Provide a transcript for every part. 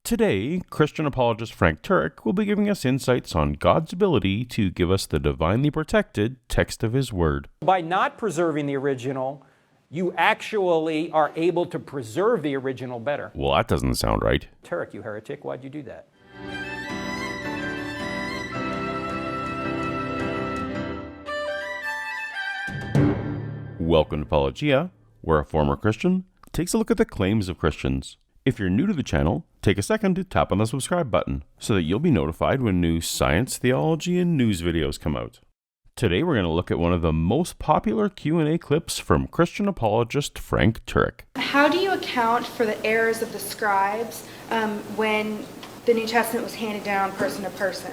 Today, Christian apologist Frank Turek will be giving us insights on God's ability to give us the divinely protected text of His Word. By not preserving the original, you actually are able to preserve the original better. Well, that doesn't sound right. Turek, you heretic, why'd you do that? Welcome to Paulogia, where a former Christian takes a look at the claims of Christians. If you're new to the channel, take a second to tap on the subscribe button so that you'll be notified when new science, theology, and news videos come out. Today we're going to look at one of the most popular Q&A clips from Christian apologist Frank Turek. How do you account for the errors of the scribes when the New Testament was handed down person to person?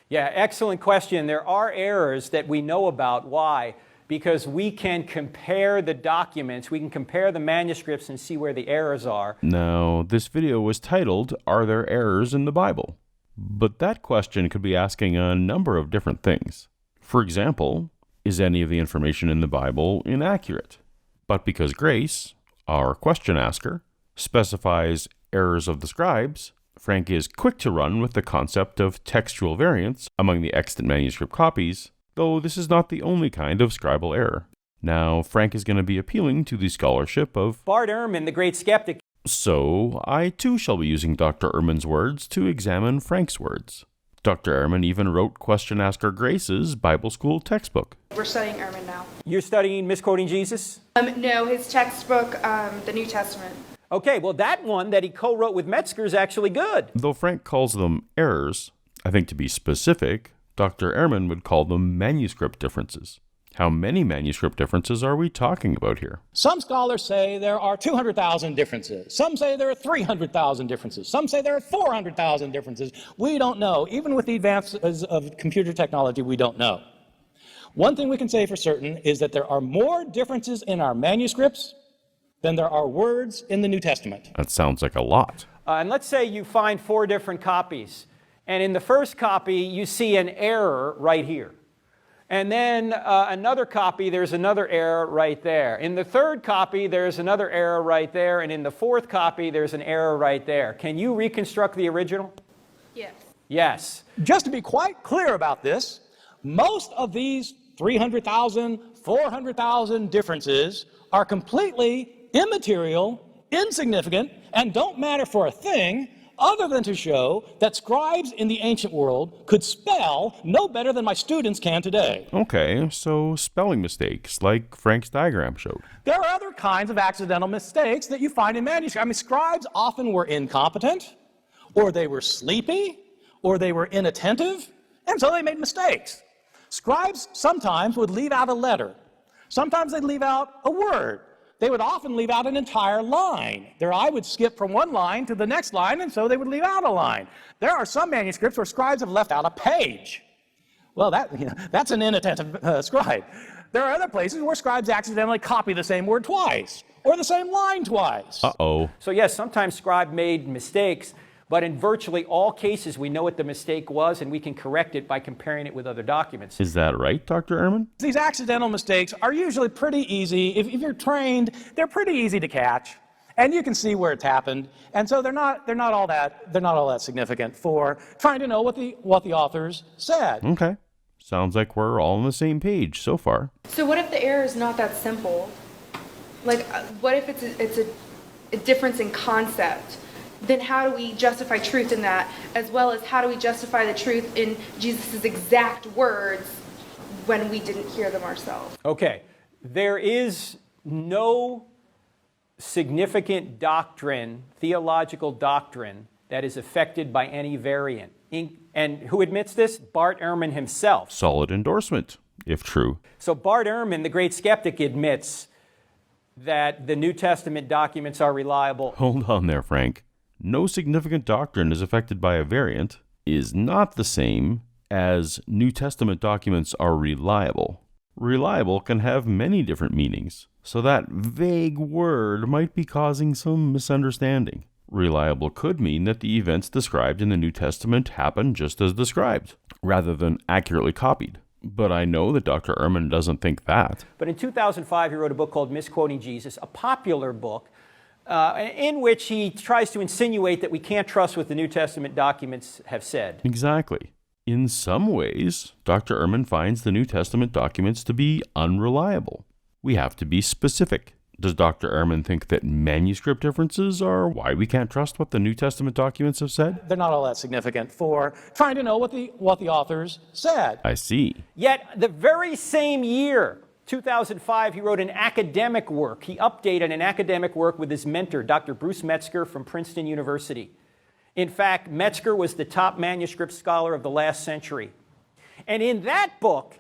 Yeah, excellent question. There are errors that we know about. Why? Because we can compare the documents, we can compare the manuscripts and see where the errors are. Now, this video was titled, Are There Errors in the Bible? But that question could be asking a number of different things. For example, is any of the information in the Bible inaccurate? But because Grace, our question asker, specifies errors of the scribes, Frank is quick to run with the concept of textual variance among the extant manuscript copies, though this is not the only kind of scribal error. Now, Frank is going to be appealing to the scholarship of Bart Ehrman, the great skeptic. So, I too shall be using Dr. Ehrman's words to examine Frank's words. Dr. Ehrman even wrote Question Asker Grace's Bible School textbook. We're studying Ehrman now. You're studying misquoting Jesus? No, his textbook, the New Testament. Okay, well that one that he co-wrote with Metzger is actually good. Though Frank calls them errors, I think to be specific, Dr. Ehrman would call them manuscript differences. How many manuscript differences are we talking about here? Some scholars say there are 200,000 differences. Some say there are 300,000 differences. Some say there are 400,000 differences. We don't know. Even with the advances of computer technology, we don't know. One thing we can say for certain is that there are more differences in our manuscripts than there are words in the New Testament. That sounds like a lot. And let's say you find 4 different copies. And in the first copy, you see an error right here. And then another copy, there's another error right there. In the third copy, there's another error right there. And in the fourth copy, there's an error right there. Can you reconstruct the original? Yes. Yes. Just to be quite clear about this, most of these 300,000, 400,000 differences are completely immaterial, insignificant, and don't matter for a thing other than to show that scribes in the ancient world could spell no better than my students can today. Okay, so spelling mistakes, like Frank's diagram showed. There are other kinds of accidental mistakes that you find in manuscripts. I mean, scribes often were incompetent, or they were sleepy, or they were inattentive, and so they made mistakes. Scribes sometimes would leave out a letter. Sometimes they'd leave out a word. They would often leave out an entire line. Their eye would skip from one line to the next line, and so they would leave out a line. There are some manuscripts where scribes have left out a page. Well, that's an inattentive scribe. There are other places where scribes accidentally copy the same word twice, or the same line twice. Uh-oh. So yes, sometimes scribe made mistakes, but in virtually all cases, we know what the mistake was, and we can correct it by comparing it with other documents. Is that right, Dr. Ehrman? These accidental mistakes are usually pretty easy. If you're trained, they're pretty easy to catch, and you can see where it's happened. And so they're not all that significant for trying to know what the authors said. Okay. Sounds like we're all on the same page so far. So what if the error is not that simple? Like, what if it's a difference in concept? Then how do we justify truth in that, as well as how do we justify the truth in Jesus' exact words when we didn't hear them ourselves? Okay, there is no significant doctrine, theological doctrine, that is affected by any variant. And who admits this? Bart Ehrman himself. Solid endorsement, if true. So Bart Ehrman, the great skeptic, admits that the New Testament documents are reliable. Hold on there, Frank. No significant doctrine is affected by a variant is not the same as New Testament documents are reliable. Reliable can have many different meanings, so that vague word might be causing some misunderstanding. Reliable could mean that the events described in the New Testament happen just as described, rather than accurately copied. But I know that Dr. Ehrman doesn't think that. But in 2005, he wrote a book called Misquoting Jesus, a popular book in which he tries to insinuate that we can't trust what the New Testament documents have said. Exactly. In some ways, Dr. Ehrman finds the New Testament documents to be unreliable. We have to be specific. Does Dr. Ehrman think that manuscript differences are why we can't trust what the New Testament documents have said? They're not all that significant for trying to know what the authors said. I see. Yet, the very same year, 2005, he wrote an academic work. He updated an academic work with his mentor, Dr. Bruce Metzger from Princeton University. In fact, Metzger was the top manuscript scholar of the last century. And in that book,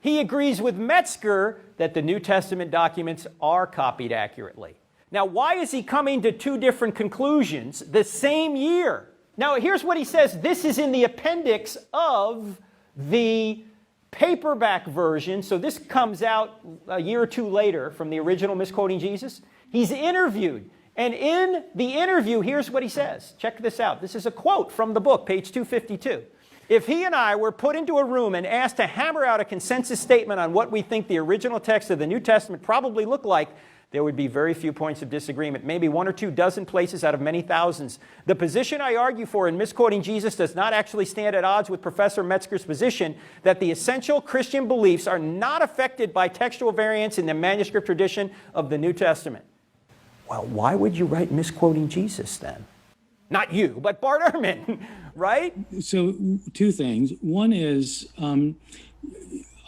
he agrees with Metzger that the New Testament documents are copied accurately. Now, why is he coming to two different conclusions the same year? Now, here's what he says. This is in the appendix of the paperback version, so this comes out a year or two later from the original Misquoting Jesus. He's interviewed, and in the interview, here's what he says. Check this out. This is a quote from the book, page 252. If he and I were put into a room and asked to hammer out a consensus statement on what we think the original text of the New Testament probably looked like, there would be very few points of disagreement, maybe 1 or 2 dozen places out of many thousands. The position I argue for in Misquoting Jesus does not actually stand at odds with Professor Metzger's position that the essential Christian beliefs are not affected by textual variants in the manuscript tradition of the New Testament. Well, why would you write Misquoting Jesus then? Not you, but Bart Ehrman, right? So 2 things. One is,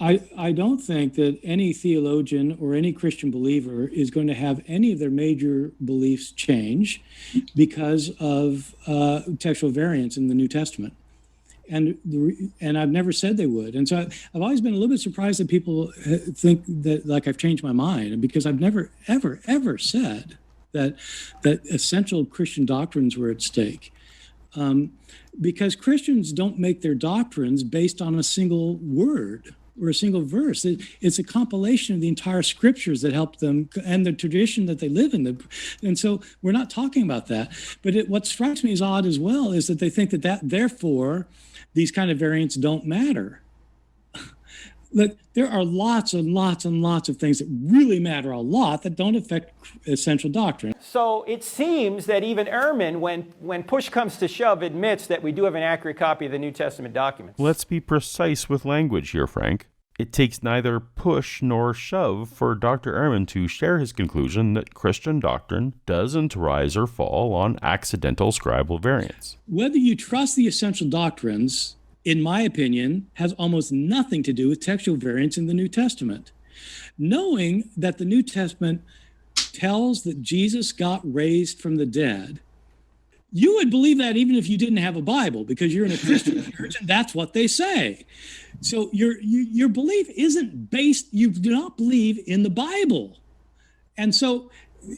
I don't think that any theologian or any Christian believer is going to have any of their major beliefs change because of textual variants in the New Testament. And I've never said they would. And so I've always been a little bit surprised that people think that like I've changed my mind, because I've never, ever, ever said that essential Christian doctrines were at stake. Because Christians don't make their doctrines based on a single word or a single verse. It's a compilation of the entire scriptures that help them and the tradition that they live in. And so we're not talking about that. But what strikes me as odd as well is that they think that therefore these kind of variants don't matter. Look, there are lots and lots and lots of things that really matter a lot that don't affect essential doctrine. So it seems that even Ehrman, when push comes to shove, admits that we do have an accurate copy of the New Testament documents. Let's be precise with language here, Frank. It takes neither push nor shove for Dr. Ehrman to share his conclusion that Christian doctrine doesn't rise or fall on accidental scribal variants. Whether you trust the essential doctrines, in my opinion, has almost nothing to do with textual variants in the New Testament. Knowing that the New Testament tells that Jesus got raised from the dead, you would believe that even if you didn't have a Bible, because you're in a Christian church and that's what they say. So your belief isn't based, you do not believe in the Bible. And so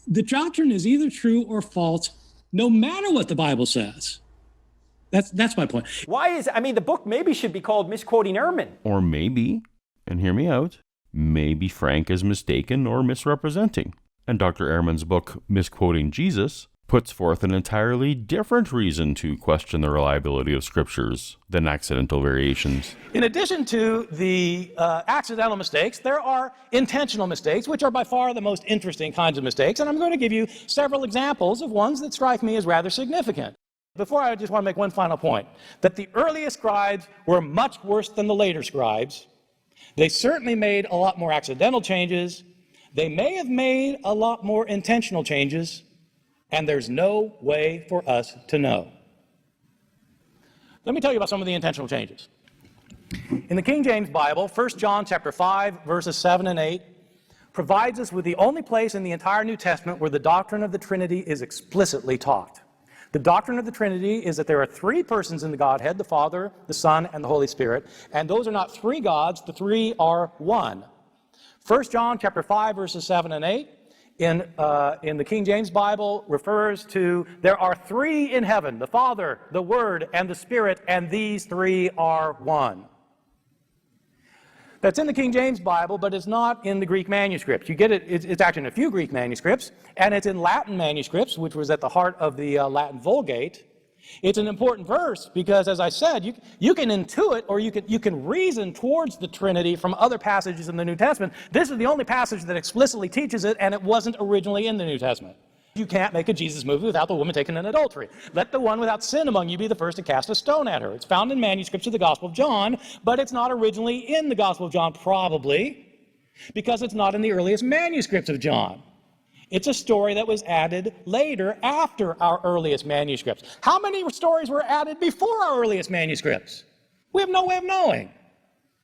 the doctrine is either true or false, no matter what the Bible says. That's my point. The book maybe should be called Misquoting Ehrman. Or maybe, and hear me out, maybe Frank is mistaken or misrepresenting. And Dr. Ehrman's book, Misquoting Jesus, puts forth an entirely different reason to question the reliability of scriptures than accidental variations. In addition to the accidental mistakes, there are intentional mistakes, which are by far the most interesting kinds of mistakes. And I'm going to give you several examples of ones that strike me as rather significant. Before, I just want to make one final point, that the earliest scribes were much worse than the later scribes. They certainly made a lot more accidental changes. They may have made a lot more intentional changes, and there's no way for us to know. Let me tell you about some of the intentional changes. In the King James Bible, 1 John chapter 5, verses 7 and 8, provides us with the only place in the entire New Testament where the doctrine of the Trinity is explicitly taught. The doctrine of the Trinity is that there are 3 persons in the Godhead, the Father, the Son, and the Holy Spirit, and those are not 3 gods, the 3 are one. 1 John chapter 5, verses 7 and 8, in the King James Bible, refers to there are 3 in heaven, the Father, the Word, and the Spirit, and these 3 are one. That's in the King James Bible, but it's not in the Greek manuscripts. You get it, it's actually in a few Greek manuscripts, and it's in Latin manuscripts, which was at the heart of the Latin Vulgate. It's an important verse because, as I said, you can intuit or you can reason towards the Trinity from other passages in the New Testament. This is the only passage that explicitly teaches it, and it wasn't originally in the New Testament. You can't make a Jesus movie without the woman taken in adultery. Let the one without sin among you be the first to cast a stone at her. It's found in manuscripts of the Gospel of John, but it's not originally in the Gospel of John, probably, because it's not in the earliest manuscripts of John. It's a story that was added later after our earliest manuscripts. How many stories were added before our earliest manuscripts? We have no way of knowing.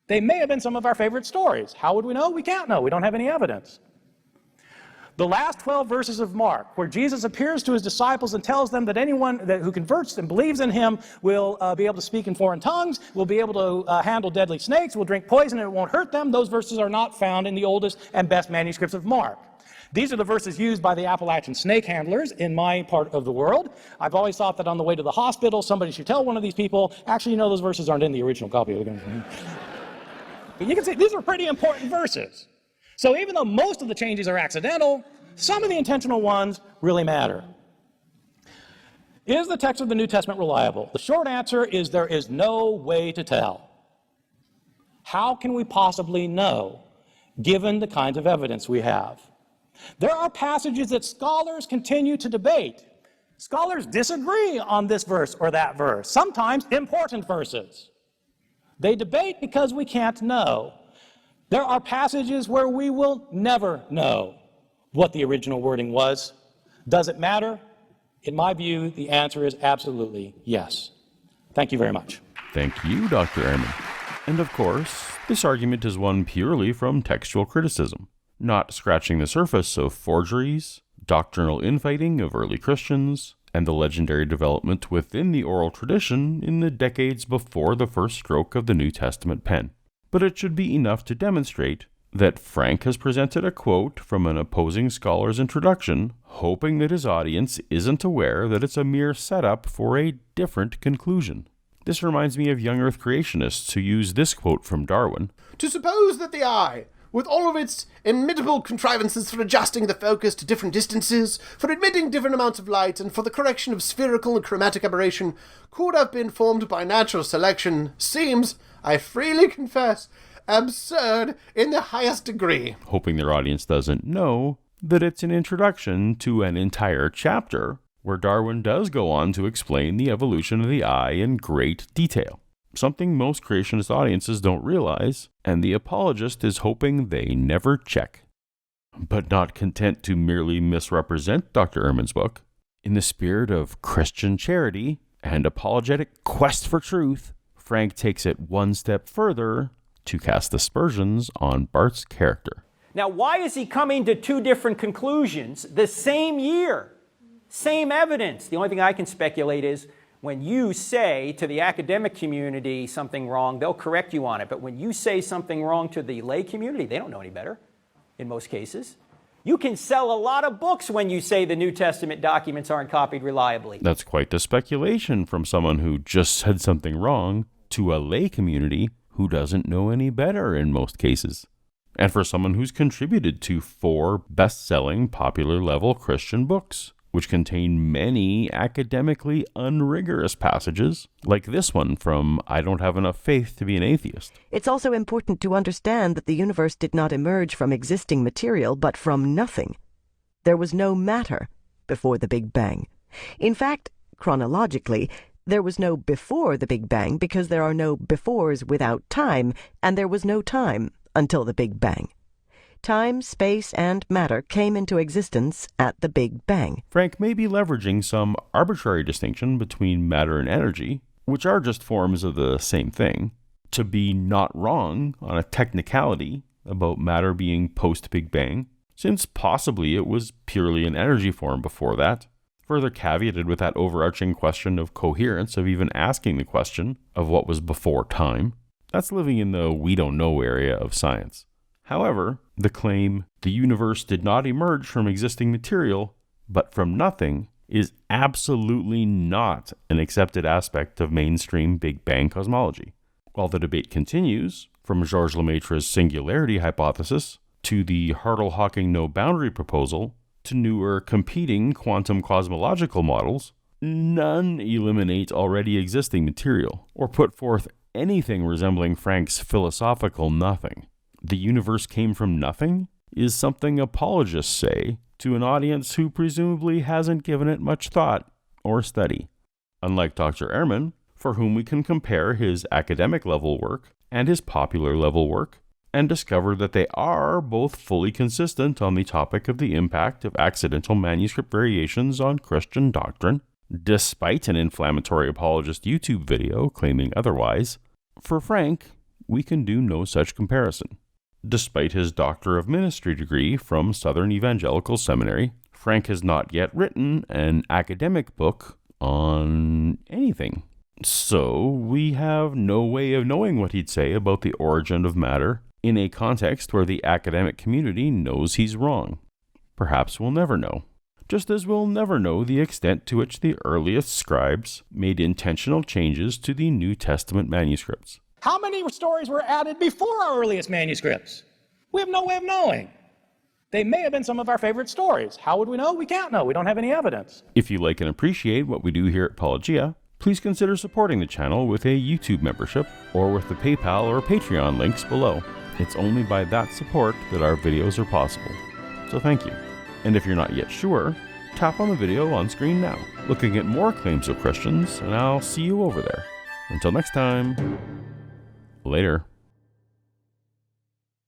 They may have been some of our favorite stories. How would we know? We can't know. We don't have any evidence. The last 12 verses of Mark, where Jesus appears to his disciples and tells them that anyone who converts and believes in him will be able to speak in foreign tongues, will be able to handle deadly snakes, will drink poison and it won't hurt them. Those verses are not found in the oldest and best manuscripts of Mark. These are the verses used by the Appalachian snake handlers in my part of the world. I've always thought that on the way to the hospital, somebody should tell one of these people, actually, those verses aren't in the original copy. But you can see these are pretty important verses. So even though most of the changes are accidental, some of the intentional ones really matter. Is the text of the New Testament reliable? The short answer is there is no way to tell. How can we possibly know, given the kinds of evidence we have? There are passages that scholars continue to debate. Scholars disagree on this verse or that verse, sometimes important verses. They debate because we can't know. There are passages where we will never know what the original wording was. Does it matter? In my view, the answer is absolutely yes. Thank you very much. Thank you, Dr. Ehrman. And of course, this argument is one purely from textual criticism, not scratching the surface of forgeries, doctrinal infighting of early Christians, and the legendary development within the oral tradition in the decades before the first stroke of the New Testament pen. But it should be enough to demonstrate that Frank has presented a quote from an opposing scholar's introduction, hoping that his audience isn't aware that it's a mere setup for a different conclusion. This reminds me of young Earth creationists who use this quote from Darwin. To suppose that the eye, with all of its imitable contrivances for adjusting the focus to different distances, for admitting different amounts of light, and for the correction of spherical and chromatic aberration, could have been formed by natural selection, seems, I freely confess, absurd in the highest degree. Hoping their audience doesn't know that it's an introduction to an entire chapter where Darwin does go on to explain the evolution of the eye in great detail. Something most creationist audiences don't realize, and the apologist is hoping they never check. But not content to merely misrepresent Dr. Ehrman's book, in the spirit of Christian charity and apologetic quest for truth, Frank takes it one step further to cast aspersions on Bart's character. Now, why is he coming to two different conclusions the same year? Same evidence. The only thing I can speculate is when you say to the academic community something wrong, they'll correct you on it. But when you say something wrong to the lay community, they don't know any better in most cases. You can sell a lot of books when you say the New Testament documents aren't copied reliably. That's quite the speculation from someone who just said something wrong to a lay community who doesn't know any better in most cases. And for someone who's contributed to 4 best-selling popular-level Christian books, which contain many academically unrigorous passages, like this one from I Don't Have Enough Faith to Be an Atheist. It's also important to understand that the universe did not emerge from existing material, but from nothing. There was no matter before the Big Bang. In fact, chronologically, there was no before the Big Bang because there are no befores without time, and there was no time until the Big Bang. Time, space, and matter came into existence at the Big Bang. Frank may be leveraging some arbitrary distinction between matter and energy, which are just forms of the same thing, to be not wrong on a technicality about matter being post-Big Bang, since possibly it was purely an energy form before that, further caveated with that overarching question of coherence of even asking the question of what was before time. That's living in the we don't know area of science. However, the claim the universe did not emerge from existing material, but from nothing, is absolutely not an accepted aspect of mainstream Big Bang cosmology. While the debate continues, from Georges Lemaitre's singularity hypothesis to the Hartle-Hawking no-boundary proposal to newer competing quantum cosmological models, none eliminate already existing material or put forth anything resembling Frank's philosophical nothing. The universe came from nothing is something apologists say to an audience who presumably hasn't given it much thought or study. Unlike Dr. Ehrman, for whom we can compare his academic level work and his popular level work, and discover that they are both fully consistent on the topic of the impact of accidental manuscript variations on Christian doctrine, despite an inflammatory apologist YouTube video claiming otherwise, for Frank, we can do no such comparison. Despite his Doctor of Ministry degree from Southern Evangelical Seminary, Frank has not yet written an academic book on anything. So we have no way of knowing what he'd say about the origin of matter in a context where the academic community knows he's wrong. Perhaps we'll never know. Just as we'll never know the extent to which the earliest scribes made intentional changes to the New Testament manuscripts. How many stories were added before our earliest manuscripts? We have no way of knowing. They may have been some of our favorite stories. How would we know? We can't know. We don't have any evidence. If you like and appreciate what we do here at Paulogia, please consider supporting the channel with a YouTube membership or with the PayPal or Patreon links below. It's only by that support that our videos are possible. So thank you. And if you're not yet sure, tap on the video on screen now, looking at more claims of Christians, and I'll see you over there. Until next time, later.